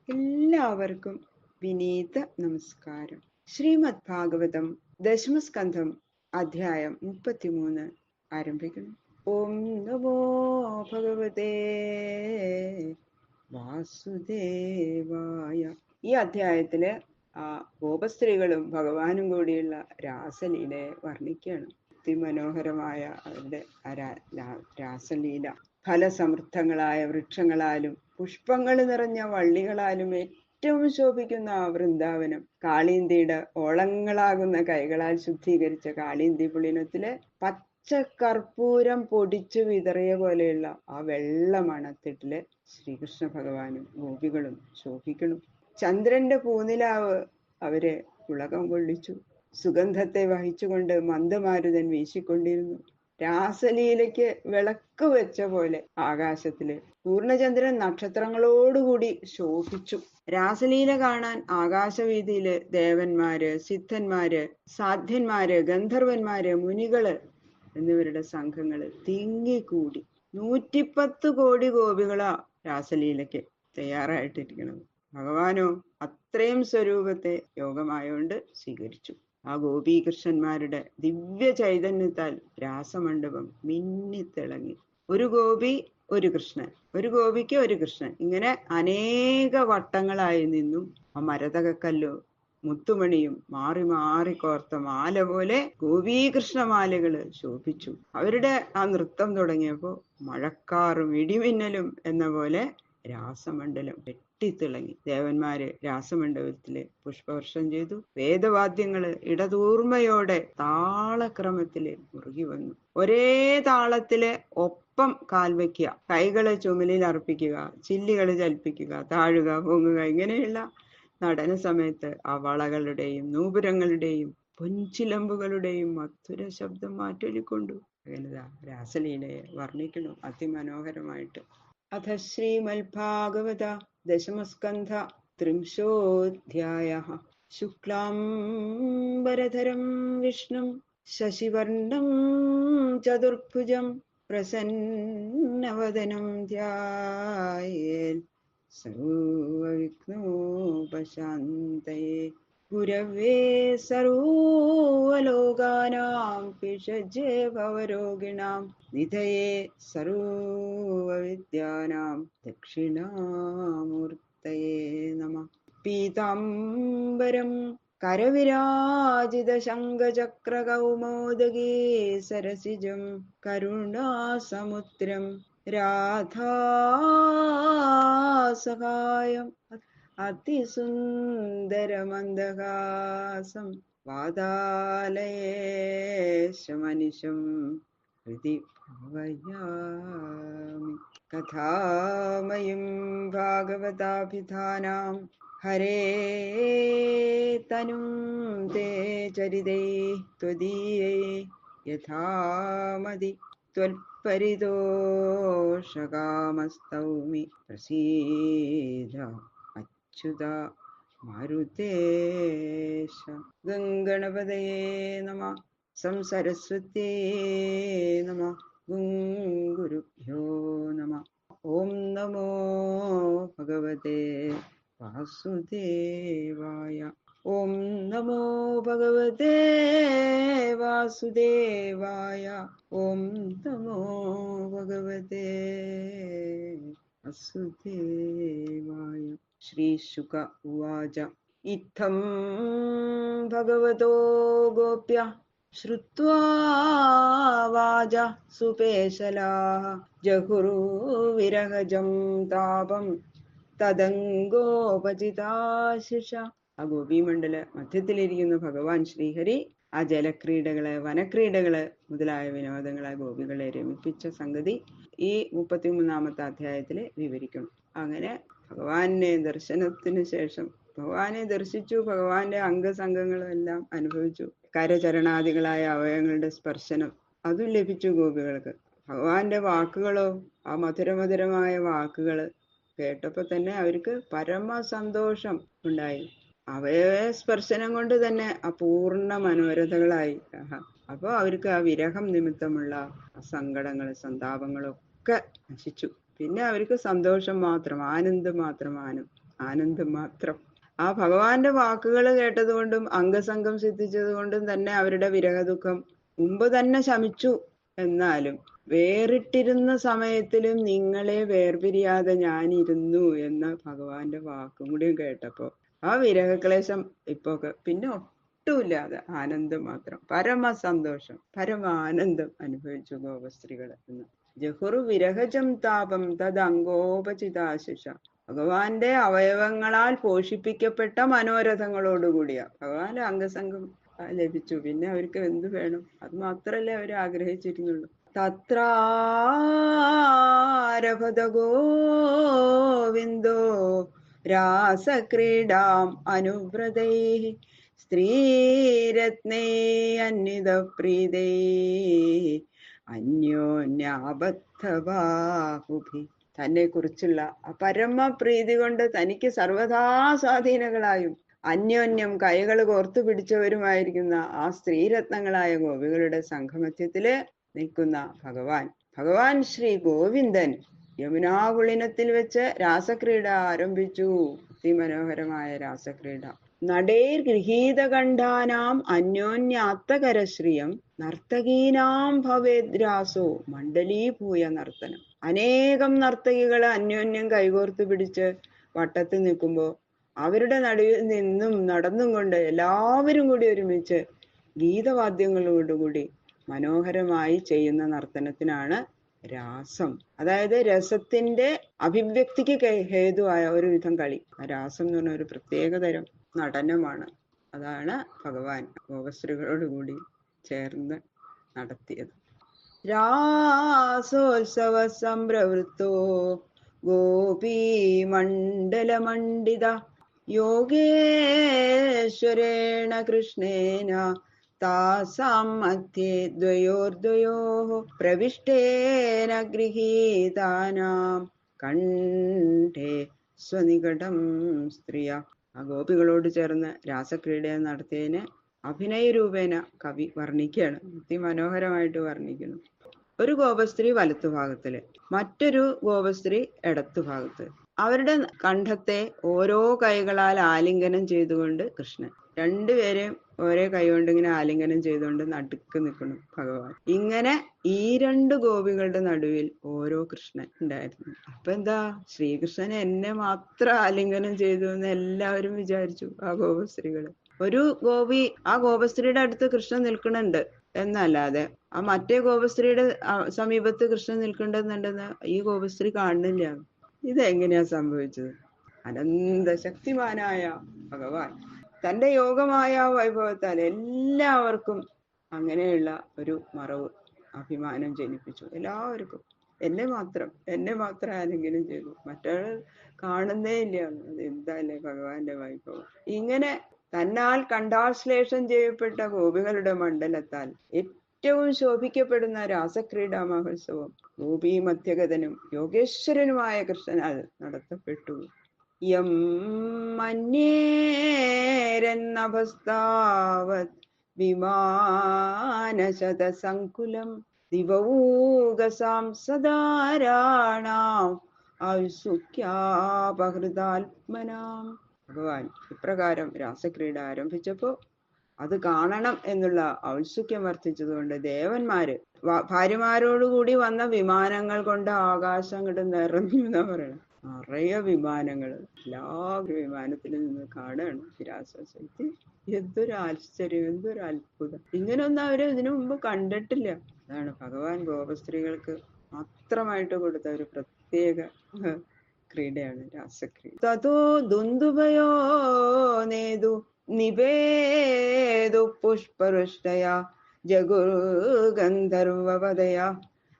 എല്ലാവർക്കും വിനീത നമസ്കാരം. ശ്രീമദ് ഭാഗവതം ദശമസ്കന്ധം അധ്യായം 33 ആരംഭിക്കുന്നു. ഓം നമോ ഭഗവതേ വാസുദേവായ. ഈ അധ്യായത്തില് ഗോപസ്ത്രീകളും ഭഗവാനും കൂടിയുള്ള രാസലീലയെ വർണ്ണിക്കുകയാണ്. അതിമനോഹരമായ അവരുടെ രാസലീല ഫലസമൃദ്ധങ്ങളായ വൃക്ഷങ്ങളാലും പുഷ്പങ്ങൾ നിറഞ്ഞ വള്ളികളാലും ഏറ്റവും ശോഭിക്കുന്ന ആ വൃന്ദാവനം, കാളീന്തിയുടെ ഓളങ്ങളാകുന്ന കൈകളാൽ ശുദ്ധീകരിച്ച കാളീന്തി പുളിനത്തിലെ പച്ച കർപ്പൂരം പൊടിച്ചു വിതറിയ പോലെയുള്ള ആ വെള്ള മണത്തിട്ടില് ശ്രീകൃഷ്ണ ഭഗവാനും ഗോപികളും ശോഭിക്കണം. ചന്ദ്രന്റെ പൂനിലാവ് അവരെ ഉലകം കൊള്ളിച്ചു. സുഗന്ധത്തെ വഹിച്ചുകൊണ്ട് മന്ദമാരുതൻ വീശിക്കൊണ്ടിരുന്നു. രാസലീലയ്ക്ക് വിളക്ക് വെച്ച പോലെ ആകാശത്തില് പൂർണ്ണചന്ദ്രൻ നക്ഷത്രങ്ങളോടുകൂടി ശോഭിച്ചു. രാസലീല കാണാൻ ആകാശവീതിയില് ദേവന്മാര്, സിദ്ധന്മാര്, സാധ്യന്മാര്, ഗന്ധർവന്മാര്, മുനികള് എന്നിവരുടെ സംഘങ്ങള് തിങ്ങിക്കൂടി. 110 കോടി ഗോപികളാ രാസലീലയ്ക്ക് തയ്യാറായിട്ടിരിക്കണം. ഭഗവാനോ അത്രയും സ്വരൂപത്തെ യോഗമായോണ്ട് സ്വീകരിച്ചു. ആ ഗോപീകൃഷ്ണന്മാരുടെ ദിവ്യ ചൈതന്യത്താൽ രാസമണ്ഡപം മിന്നിത്തിളങ്ങി. ഒരു ഗോപി ഒരു കൃഷ്ണൻ, ഒരു ഗോപിക്ക് ഒരു കൃഷ്ണൻ, ഇങ്ങനെ അനേക വട്ടങ്ങളായി നിന്നും ആ മരതകക്കല്ലോ മുത്തുമണിയും മാറി മാറി കോർത്ത മാല പോലെ ഗോപീകൃഷ്ണമാലകള് ശോഭിച്ചു. അവരുടെ ആ നൃത്തം തുടങ്ങിയപ്പോ മഴക്കാറും ഇടിമിന്നലും എന്ന പോലെ രാസമണ്ഡലം വെട്ടിത്തിളങ്ങി. ദേവന്മാര് രാസമണ്ഡപത്തില് പുഷ്പവർഷം ചെയ്തു. വേദവാദ്യങ്ങള് ഇടതൂർമയോടെ താളക്രമത്തില് മുറുകി വന്നു. ഒരേ താളത്തില് ഒപ്പം കാൽവയ്ക്കുക, കൈകള് ചുമലിൽ അർപ്പിക്കുക, ചില്ലികള് ചലിപ്പിക്കുക, താഴുക, പൊങ്ങുക, ഇങ്ങനെയുള്ള നടന സമയത്ത് ആ വളകളുടെയും നൂപുരങ്ങളുടെയും പൊൻചിലമ്പുകളുടെയും മധുര ശബ്ദം മാറ്റൊലിക്കൊണ്ടു. അങ്ങനെ രാസലീലയെ വർണ്ണിക്കുന്നു അതിമനോഹരമായിട്ട്. അഥ ശ്രീമദ്ഭാഗവത ദശമസ്കന്ധ ത്രിംശോऽധ്യായഃ. ശുക്ലാംബരധരം വിഷ്ണും ശശിവർണം ചതുർഭുജം പ്രസന്നവദനം ധ്യായേത് സർവവിഘ്നോപശാന്തയേ. ഗുരവേ സർവലോകാനാം ഭിഷജേ ഭവരോഗിണാം നിധയേ സർവവിദ്യാനാം ദക്ഷിണാമൂർത്തയേ നമഃ. പീതാംബരം കരവിരാജിത ശംഖചക്രകൗമോദഗീ സരസിജം കരുണാസമുദ്രം രാധാസഹായം അതിസുന്ദരമന്ദഹാസം വാതാലയേശമനിശം ഹൃദി ഭാവയാമി. കഥാമയം ഭാഗവതാഭിധാനാം ഹരേ തനും തേ ചരിതൈ ത്വദീയൈ യഥാമതി ത്വൽപരിതോഷകാമസ്തൗമി പ്രസീദ അച്യുത മാരുതേശ. ഗംഗണപതയേ നമഃ. സംസരസ്വത്യേ നമഃ. ഗുരുഭ്യോ നമഃ. ഓം നമോ ഭഗവതേ വാസുദേവായ. ഓം നമോ ഭഗവതേ വാസുദേവായ. ഓം നമോ ഭഗവതേ വാസുദേവായ. ശ്രീശുക ഉവാച. ഇത്തം ഭഗവതോ ഗോപ്യ ശ്രുത്വാ വാച സുപേശലാഃ ജഹുർവിരഹജം താപം തദംഗോപചിതാശിഷ. ആ ഗോപീമണ്ഡല മധ്യത്തിലിരിക്കുന്ന ഭഗവാൻ ശ്രീഹരി ആ ജലക്രീഡകള്, വനക്രീഡകള് മുതലായ വിനോദങ്ങളെ ഗോപികളെ രമിപ്പിച്ച സംഗതി ഈ 33-ാമത്തെ അധ്യായത്തില് വിവരിക്കണം. അങ്ങനെ ഭഗവാനെ ദർശനത്തിന് ശേഷം ഭഗവാനെ ദർശിച്ചു, ഭഗവാന്റെ അംഗസംഗങ്ങളും എല്ലാം അനുഭവിച്ചു. കരചരണാദികളായ അവയവങ്ങളുടെ സ്പർശനം അതും ലഭിച്ചു ഗോപികൾക്ക്. ഭഗവാന്റെ വാക്കുകളോ, ആ മധുരമധുരമായ വാക്കുകള് കേട്ടപ്പോ തന്നെ അവർക്ക് പരമസന്തോഷം ഉണ്ടായി. അവയവ സ്പർശനം കൊണ്ട് തന്നെ അപൂർണ മനോരഥകളായി. അപ്പൊ അവർക്ക് ആ വിരഹം നിമിത്തമുള്ള സങ്കടങ്ങളും സന്താപങ്ങളും ഒക്കെ നശിച്ചു. പിന്നെ അവർക്ക് സന്തോഷം മാത്രം, ആനന്ദം മാത്രമാണ്. ആനന്ദം മാത്രം. ആ ഭഗവാന്റെ വാക്കുകൾ കേട്ടതുകൊണ്ടും അംഗസംഗം സിദ്ധിച്ചതുകൊണ്ടും തന്നെ അവരുടെ വിരഹദുഃഖം മുമ്പ് തന്നെ ശമിച്ചു. എന്നാലും വേറിട്ടിരുന്ന സമയത്തിലും നിങ്ങളെ വേർപിരിയാതെ ഞാനിരുന്നു എന്ന ഭഗവാന്റെ വാക്കും കൂടിയും കേട്ടപ്പോ ആ വിരഹക്ലേശം ഇപ്പൊ പിന്നെ ഒട്ടുമില്ലാതെ ആനന്ദം മാത്രം, പരമസന്തോഷം, പരമാനന്ദം അനുഭവിച്ചു ഗോപസ്ത്രീകൾ എന്ന്. ജഹുർ വിരഹജം താപം തത് അംഗോപചിതാശിഷ. ഭഗവാന്റെ അവയവങ്ങളാൽ പോഷിപ്പിക്കപ്പെട്ട മനോരഥങ്ങളോടുകൂടിയ ഭഗവാന്റെ അംഗസംഗം ലഭിച്ചു. പിന്നെ അവർക്ക് എന്ത് വേണം? അത് മാത്രല്ലേ അവർ ആഗ്രഹിച്ചിരുന്നുള്ളൂ. തത്രാരഭത ഗോവിന്ദോ രാസക്രീഡാം അനുവ്രതൈ സ്ത്രീരത്നേ അന്വിത പ്രീതൈ അന്യോന്യാബദ്ധബാഹുഭി. തന്നെ കുറിച്ചുള്ള പരമപ്രീതി കൊണ്ട് തനിക്ക് സർവഥാ സ്വാധീനങ്ങളായും അന്യോന്യം കൈകൾ കോർത്തു പിടിച്ചവരുമായിരിക്കുന്ന ആ സ്ത്രീരത്നങ്ങളായ ഗോപികളുടെ സംഘമധ്യത്തില് നിൽക്കുന്ന ഭഗവാൻ ശ്രീ ഗോവിന്ദൻ യമുനാകുളിനത്തിൽ വെച്ച് രാസക്രീഡ ആരംഭിച്ചു. അതിമനോഹരമായ രാസക്രീഡ. നടേർ ഗൃഹീതകണ്ഠാനാം അന്യോന്യാത്തകരശ്രിയം നർത്തകീനാം ഭവേദ്രാസോ മണ്ഡലീഭൂയ നർത്തനം. അനേകം നർത്തകികളെ അന്യോന്യം കൈകോർത്ത് പിടിച്ച് വട്ടത്തിൽ നിൽക്കുമ്പോൾ അവരുടെ നടുവിൽ നിന്നും നടന്നും കൊണ്ട് എല്ലാവരും കൂടി ഒരുമിച്ച് ഗീതവാദ്യങ്ങളോടുകൂടി മനോഹരമായി ചെയ്യുന്ന നർത്തനത്തിനാണ് രാസം. അതായത് രസത്തിന്റെ അഭിവ്യക്തിക്ക് ഹേതുവായ ഒരു വിധം കളി. ആ രാസം എന്ന് പറഞ്ഞ ഒരു പ്രത്യേകതരം നടനമാണ്. അതാണ് ഭഗവാൻ ഗോപസ്ത്രീകളോടുകൂടി ചേർന്ന് നടത്തിയത്. രാസോത്സവ സംപ്രവൃത്തോ ഗോപീ മണ്ഡലമണ്ഡിത യോഗേശ്വരേണ കൃഷ്ണേന താസാം മധ്യേ ദ്വയോർദ്വയോഃ പ്രവിഷ്ടേന ഗൃഹീതാനാം കണ്ഠേ സ്വനികടം സ്ത്രീയ. ആ ഗോപികളോട് ചേർന്ന് രാസക്രീഡ നടത്തിയതിന് അഭിനയരൂപേണ കവി വർണ്ണിക്കുകയാണ്. അതിമനോഹരമായിട്ട് വർണ്ണിക്കുന്നു. ഒരു ഗോപസ്ത്രീ വലത്തുഭാഗത്തില്, മറ്റൊരു ഗോപസ്ത്രീ ഇടത്തുഭാഗത്ത്. അവരുടെ കണ്ഠത്തെ ഓരോ കൈകളാൽ ആലിംഗനം ചെയ്തുകൊണ്ട് കൃഷ്ണൻ. രണ്ടുപേരെയും ഓരോ കൈ കൊണ്ട് ഇങ്ങനെ ആലിംഗനം ചെയ്തുകൊണ്ട് നടുക്ക് നിൽക്കണം ഭഗവാൻ. ഇങ്ങനെ ഈ രണ്ട് ഗോപികളുടെ നടുവിൽ ഓരോ കൃഷ്ണൻ ഉണ്ടായിരുന്നു. അപ്പൊ എന്താ, ശ്രീകൃഷ്ണൻ എന്നെ മാത്രം ആലിംഗനം ചെയ്തു എന്ന് എല്ലാവരും വിചാരിച്ചു. ആ ഗോപസ്ത്രീകള്. ഒരു ഗോപി ആ ഗോപസ്ത്രീയുടെ അടുത്ത് കൃഷ്ണൻ നിൽക്കണുണ്ട് എന്നല്ലാതെ ആ മറ്റേ ഗോപസ്ത്രീയുടെ സമീപത്ത് കൃഷ്ണൻ നിൽക്കണ്ടെന്നുണ്ടെന്ന് ഈ ഗോപസ്ത്രീ കാണുന്നില്ല. ഇതെങ്ങനെയാ സംഭവിച്ചത്? അനന്തശക്തിമാനായ ഭഗവാൻ തന്റെ യോഗമായ വൈഭവത്താൽ എല്ലാവർക്കും അങ്ങനെയുള്ള ഒരു മറവ്, അഭിമാനം ജനിപ്പിച്ചു. എല്ലാവർക്കും എന്നെ മാത്രം ആരെങ്കിലും ചെയ്തു, മറ്റൊരാൾ കാണുന്നേ ഇല്ല. അത് എന്താല്ലേ ഭഗവാന്റെ വൈഭവം. ഇങ്ങനെ തന്നാൽ കണ്ടാശ്ലേഷം ചെയ്യപ്പെട്ട ഗോപികളുടെ മണ്ഡലത്താൽ ഏറ്റവും ശോഭിക്കപ്പെടുന്ന രാസക്രീഡാ മഹോത്സവം ഗോപീ മധ്യഗതനും യോഗേശ്വരനുമായ കൃഷ്ണനാൽ നടത്തപ്പെട്ടു. യം മന്യേരന്നഭസ്താവത് വിമാനശതസങ്കുലം ദിവൗകസാം സദാരാണാം ഔത്സുക്യാപഹൃതാത്മനാം. ഭഗവാൻ ഇപ്രകാരം രാസക്രീഡ ആരംഭിച്ചപ്പോ അത് കാണണം എന്നുള്ള ഔത്സുക്യം വർദ്ധിച്ചതുകൊണ്ട് ദേവന്മാര് ഭാര്യമാരോടുകൂടി വന്ന വിമാനങ്ങൾ കൊണ്ട് ആകാശം അങ്ങോട്ട് നിറഞ്ഞു എന്നാ പറയണം. നിറയെ വിമാനങ്ങൾ, എല്ലാ വിമാനത്തിലും നിന്ന് കാണുകയാണ് രാസശക്തി. എന്തൊരു ആശ്ചര്യം, എന്തൊരു അത്ഭുതം! ഇങ്ങനൊന്നും അവര് ഇതിനു മുമ്പ് കണ്ടിട്ടില്ല. അതാണ് ഭഗവാൻ ഗോപസ്ത്രീകൾക്ക് മാത്രമായിട്ട് കൊടുത്ത ഒരു പ്രത്യേക ക്രീഡയാണ് രാസക്രീഡ. തതോ ദുന്ദുഭയോ നേതു നിവേദു പുഷ്പവൃഷ്ടയാ ജഗുർഗന്ധർവപദയാ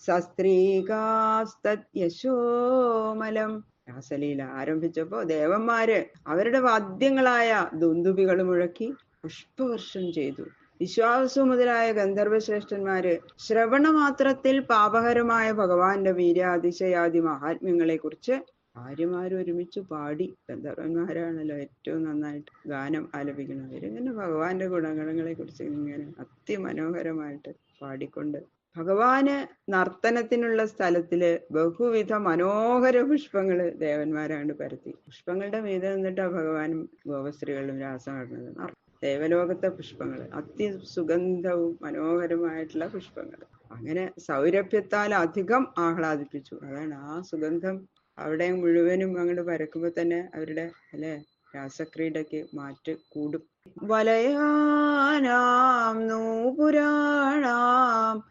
സസ്ത്രീകാസ്തദ്യശോമലം. രാസലീല ആരംഭിച്ചപ്പോ ദേവന്മാര് അവരുടെ വാദ്യങ്ങളായ ദുന്ദുഭികൾ മുഴക്കി പുഷ്പവർഷം ചെയ്തു. വിശ്വാസു മുതലായ ഗന്ധർവശ്രേഷ്ഠന്മാര് ശ്രവണമാത്രത്തിൽ പാപകരമായ ഭഗവാന്റെ വീര്യാതിശയാദി മഹാത്മ്യങ്ങളെ കുറിച്ച് ഭാര്യമാരൊരുമിച്ച് പാടി. ഗന്ധർവന്മാരാണല്ലോ ഏറ്റവും നന്നായിട്ട് ഗാനം ആലപിക്കുന്നത്. ഇവരിങ്ങനെ ഭഗവാന്റെ ഗുണഗണങ്ങളെ കുറിച്ച് ഇങ്ങനെ അതിമനോഹരമായിട്ട് പാടിക്കൊണ്ട് ഭഗവാന് നർത്തനത്തിനുള്ള സ്ഥലത്തില് ബഹുവിധ മനോഹര പുഷ്പങ്ങള് ദേവന്മാരാണ്ട് പരത്തി. പുഷ്പങ്ങളുടെ മീതെ നിന്നിട്ടാ ഭഗവാനും ഗോപസ്ത്രീകളും രാസം നടന്നത്. ദേവലോകത്തെ പുഷ്പങ്ങൾ, അതിസുഗന്ധവും മനോഹരമായിട്ടുള്ള പുഷ്പങ്ങൾ. അങ്ങനെ സൗരഭ്യത്താൽ അധികം ആഹ്ലാദിപ്പിച്ചു. അതാണ് ആ സുഗന്ധം അവിടെ മുഴുവനും അങ്ങോട്ട് പരക്കുമ്പോ തന്നെ അവരുടെ അല്ലെ രാസക്രീഡയ്ക്ക് മാറ്റ് കൂടും. വലയാനാം നൂപുരാണാം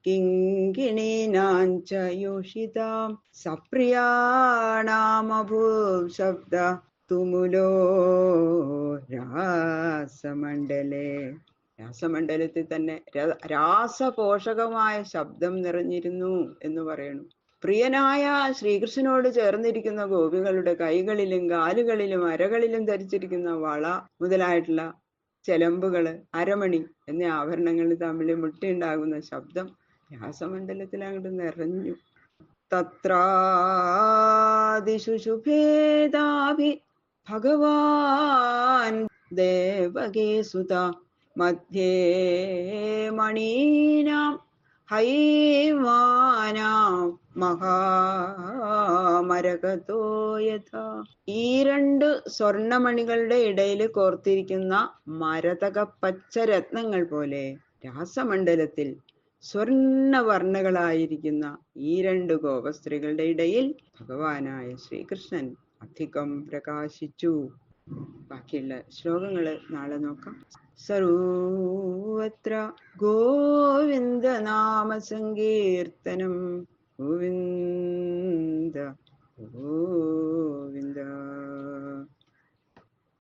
കിങ്കിണീനാഞ്ച യോഷിതാം സപ്രിയാണാമഭൂം ശബ്ദ തുമുലോ രാസമണ്ഡലേ. രാസമണ്ഡലത്തിൽ തന്നെ രാസപോഷകമായ ശബ്ദം നിറഞ്ഞിരുന്നു എന്ന് പറയുന്നു. പ്രിയനായ ശ്രീകൃഷ്ണനോട് ചേർന്നിരിക്കുന്ന ഗോപികളുടെ കൈകളിലും കാലുകളിലും അരകളിലും ധരിച്ചിരിക്കുന്ന വള മുതലായിട്ടുള്ള ചെലമ്പുകള്, അരമണി എന്നീ ആഭരണങ്ങൾ തമ്മിൽ മുട്ടിയുണ്ടാകുന്ന ശബ്ദം രാസമണ്ഡലത്തിൽ അങ്ങോട്ട് നിറഞ്ഞു. തത്രാദിഷു ശുഭേദാഭി ഭഗവാൻ ദേവകീസുത മധ്യേ മണീനാം ഹൈമാനാം മഹാമരകതോ യഥാ. ഈ രണ്ട് സ്വർണമണികളുടെ ഇടയിൽ കോർത്തിരിക്കുന്ന മരതക പച്ചരത്നങ്ങൾ പോലെ രാസമണ്ഡലത്തിൽ സ്വർണവർണ്ണകളായിരിക്കുന്ന ഈ രണ്ട് ഗോപസ്ത്രീകളുടെ ഇടയിൽ ഭഗവാനായ ശ്രീകൃഷ്ണൻ അധികം പ്രകാശിച്ചു. ബാക്കിയുള്ള ശ്ലോകങ്ങള് നാളെ നോക്കാം. സർവത്ര ഗോവിന്ദ നാമ സങ്കീർത്തനം. ഗോവിന്ദ ഗോവിന്ദ.